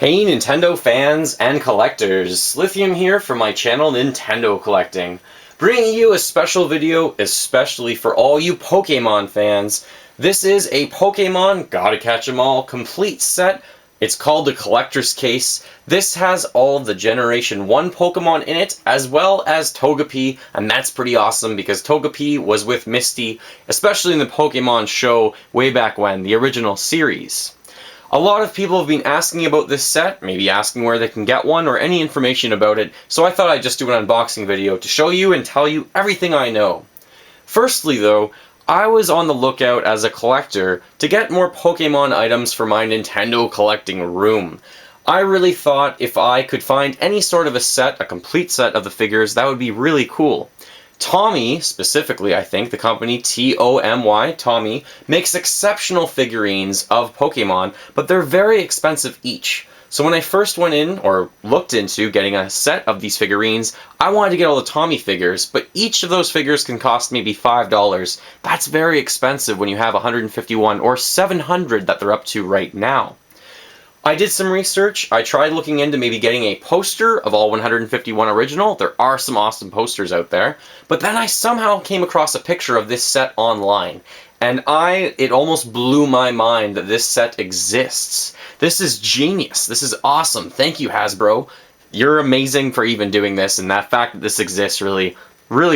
Hey Nintendo fans and collectors, Lithium here from my channel Nintendo Collecting, bringing you a special video especially for all you Pokémon fans. This is a Pokémon Gotta Catch 'em All complete set. It's called the Collector's Case. This has all of the Generation 1 Pokémon in it, as well as Togepi, and that's pretty awesome because Togepi was with Misty, especially in the Pokémon show way back when, the original series. A lot of people have been asking about this set, maybe asking where they can get one or any information about it, so I thought I'd just do an unboxing video to show you and tell you everything I know. Firstly though, I was on the lookout as a collector to get more Pokémon items for my Nintendo collecting room. I really thought if I could find any sort of a set, a complete set of the figures, that would be really cool. Tommy, specifically I think, the company T-O-M-Y, Tommy, makes exceptional figurines of Pokémon, but they're very expensive each. So when I first went in, or looked into, getting a set of these figurines, I wanted to get all the Tommy figures, but each of those figures can cost maybe $5. That's very expensive when you have 151 or 700 that they're up to right now. I did some research. I tried looking into maybe getting a poster of all 151 original. There are some awesome posters out there. But then I somehow came across a picture of this set online. And it almost blew my mind that this set exists. This is genius. This is awesome. Thank you, Hasbro. You're amazing for even doing this, and that fact that this exists really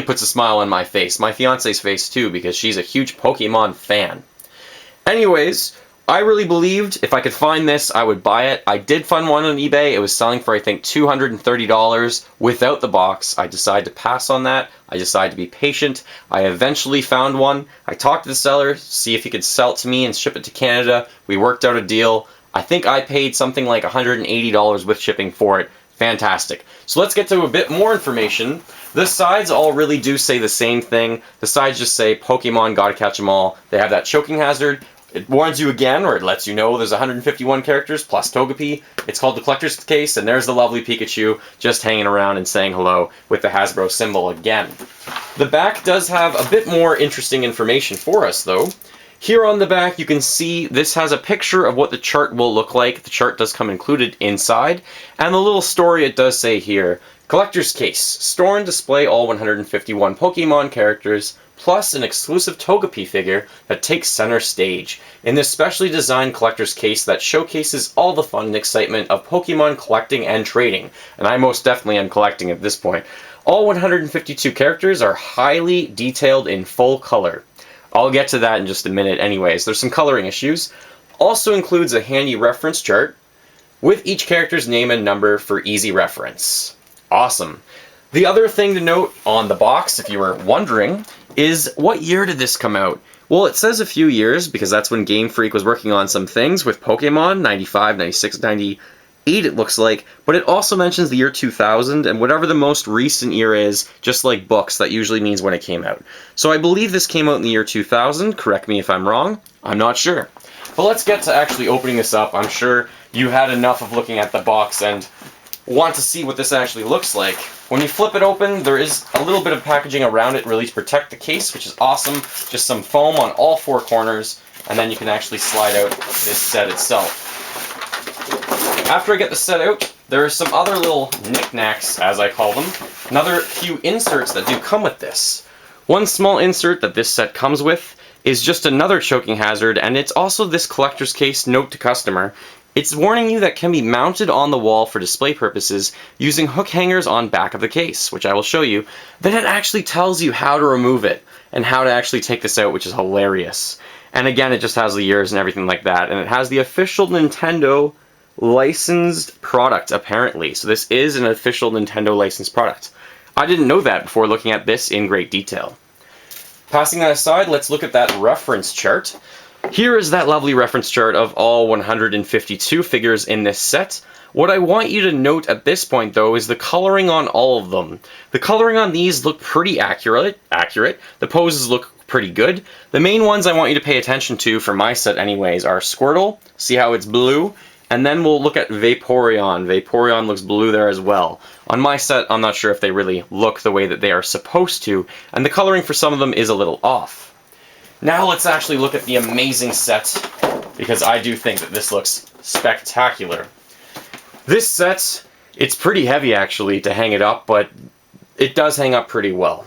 puts a smile on my face. My fiance's face too, because she's a huge Pokemon fan. Anyways, I really believed if I could find this, I would buy it. I did find one on eBay. It was selling for, I think, $230 without the box. I decided to pass on that. I decided to be patient. I eventually found one. I talked to the seller, see if he could sell it to me and ship it to Canada. We worked out a deal. I think I paid something like $180 with shipping for it. Fantastic. So let's get to a bit more information. The sides all really do say the same thing. The sides just say Pokemon Gotta Catch 'em All. They have that choking hazard. It warns you again, or it lets you know there's 151 characters plus Togepi. It's called the Collector's Case, and there's the lovely Pikachu just hanging around and saying hello with the Hasbro symbol again. The back does have a bit more interesting information for us, though. Here on the back, you can see this has a picture of what the chart will look like. The chart does come included inside, and the little story it does say here, Collector's Case, store and display all 151 Pokemon characters, plus an exclusive Togepi figure that takes center stage in this specially designed collector's case that showcases all the fun and excitement of Pokemon collecting and trading. And I most definitely am collecting at this point. All 152 characters are highly detailed in full color. I'll get to that in just a minute anyways. There's some coloring issues. Also includes a handy reference chart with each character's name and number for easy reference. Awesome. The other thing to note on the box, if you were wondering, is what year did this come out? Well, it says a few years because that's when Game Freak was working on some things with Pokemon, 95, 96, 98 it looks like, but it also mentions the year 2000 and whatever the most recent year is, just like books, that usually means when it came out. So I believe this came out in the year 2000, correct me if I'm wrong, I'm not sure. But let's get to actually opening this up. I'm sure you had enough of looking at the box and want to see what this actually looks like. When you flip it open, there is a little bit of packaging around it really to protect the case, which is awesome. Just some foam on all four corners, and then you can actually slide out this set itself. After I get the set out, there are some other little knickknacks, as I call them. Another few inserts that do come with this. One small insert that this set comes with is just another choking hazard, and it's also this collector's case note to customer. It's warning you that can be mounted on the wall for display purposes using hook hangers on back of the case, which I will show you. Then it actually tells you how to remove it and how to actually take this out, which is hilarious. And again, it just has the years and everything like that. And it has the official Nintendo licensed product, apparently. So this is an official Nintendo licensed product. I didn't know that before looking at this in great detail. Passing that aside, let's look at that reference chart. Here is that lovely reference chart of all 152 figures in this set. What I want you to note at this point, though, is the coloring on all of them. The coloring on these look pretty accurate. The poses look pretty good. The main ones I want you to pay attention to, for my set anyways, are Squirtle, see how it's blue, and then we'll look at Vaporeon. Vaporeon looks blue there as well. On my set, I'm not sure if they really look the way that they are supposed to, and the coloring for some of them is a little off. Now let's actually look at the amazing set, because I do think that this looks spectacular. This set, it's pretty heavy actually to hang it up, but it does hang up pretty well.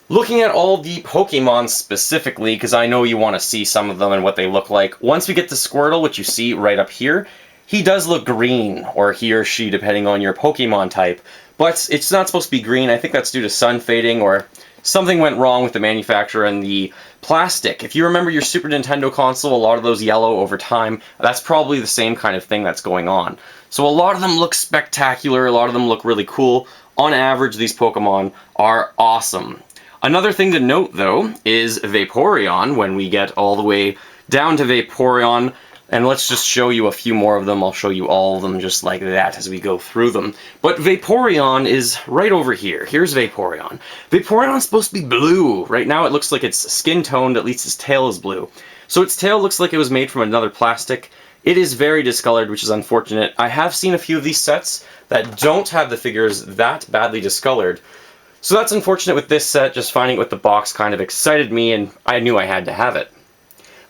Looking at all the Pokemon specifically, because I know you want to see some of them and what they look like, once we get to Squirtle, which you see right up here, he does look green, or he or she, depending on your Pokemon type. But it's not supposed to be green. I think that's due to sun fading, or something went wrong with the manufacturer and the plastic. If you remember your Super Nintendo console, a lot of those yellow over time, that's probably the same kind of thing that's going on. So a lot of them look spectacular, a lot of them look really cool. On average, these Pokemon are awesome. Another thing to note, though, is Vaporeon, when we get all the way down to Vaporeon, and let's just show you a few more of them. I'll show you all of them just like that as we go through them. But Vaporeon is right over here. Here's Vaporeon. Vaporeon's supposed to be blue. Right now it looks like it's skin toned, at least its tail is blue. So its tail looks like it was made from another plastic. It is very discolored, which is unfortunate. I have seen a few of these sets that don't have the figures that badly discolored. So that's unfortunate with this set. Just finding it with the box kind of excited me, and I knew I had to have it.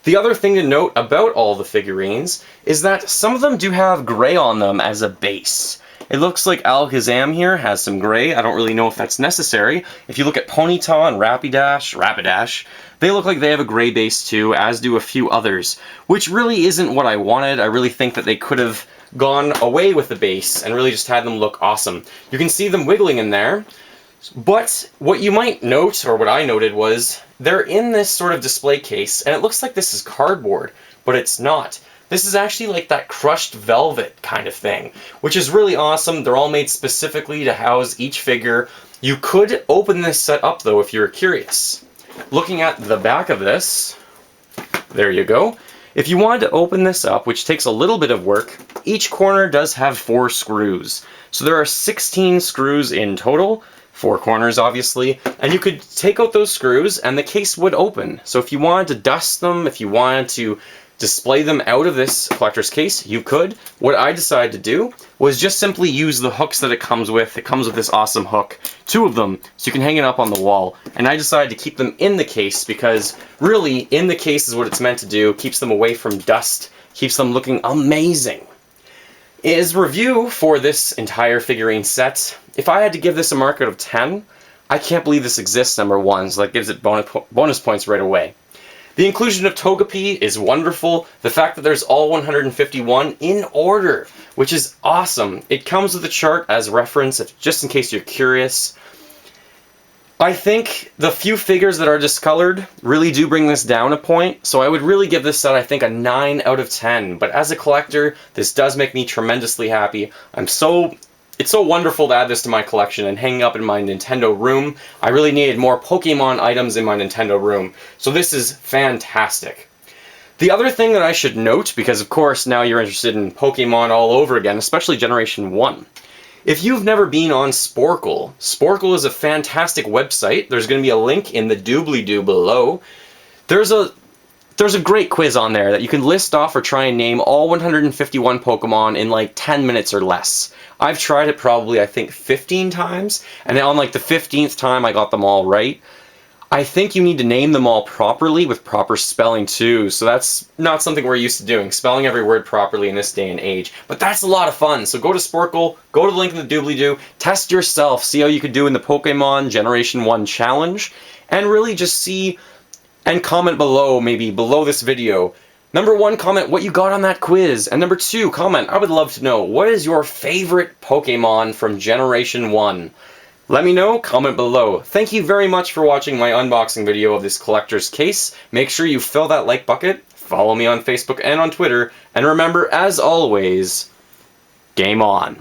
The other thing to note about all the figurines is that some of them do have gray on them as a base. It looks like Alakazam here has some gray. I don't really know if that's necessary. If you look at Ponyta and Rapidash, they look like they have a gray base too, as do a few others, which really isn't what I wanted. I really think that they could have gone away with the base and really just had them look awesome. You can see them wiggling in there. But what you might note, or what I noted, was they're in this sort of display case, and it looks like this is cardboard, but it's not. This is actually like that crushed velvet kind of thing, which is really awesome. They're all made specifically to house each figure. You could open this set up, though, if you're curious. Looking at the back of this, there you go. If you wanted to open this up, which takes a little bit of work, each corner does have 4 screws. So there are 16 screws in total. 4 corners, obviously, and you could take out those screws and the case would open. So if you wanted to dust them, if you wanted to display them out of this collector's case, you could. What I decided to do was just simply use the hooks that it comes with. It comes with this awesome hook, 2 of them, so you can hang it up on the wall. And I decided to keep them in the case because really, in the case is what it's meant to do. Keeps them away from dust, keeps them looking amazing. As review for this entire figurine set, if I had to give this a mark out of 10, I can't believe this exists, number 1, so that gives it bonus points right away. The inclusion of Togepi is wonderful. The fact that there's all 151 in order, which is awesome. It comes with a chart as reference, just in case you're curious. I think the few figures that are discolored really do bring this down a point, so I would really give this set, I think, a 9 out of 10. But as a collector, this does make me tremendously happy. It's so wonderful to add this to my collection and hang up in my Nintendo room. I really needed more Pokemon items in my Nintendo room, so this is fantastic. The other thing that I should note, because of course now you're interested in Pokemon all over again, especially Generation 1. If you've never been on Sporkle, Sporkle is a fantastic website. There's going to be a link in the doobly-doo below. There's a great quiz on there that you can list off or try and name all 151 Pokemon in like 10 minutes or less. I've tried it probably, I think, 15 times, and on like the 15th time I got them all right. I think you need to name them all properly with proper spelling too, so that's not something we're used to doing, spelling every word properly in this day and age. But that's a lot of fun, so go to Sporkle, go to the link in the doobly-doo, test yourself, see how you could do in the Pokemon Generation 1 challenge, and really just see and comment below, maybe below this video. Number 1, comment what you got on that quiz, and number 2, comment, I would love to know, what is your favorite Pokemon from Generation 1? Let me know, comment below. Thank you very much for watching my unboxing video of this collector's case. Make sure you fill that like bucket, follow me on Facebook and on Twitter, and remember, as always, game on.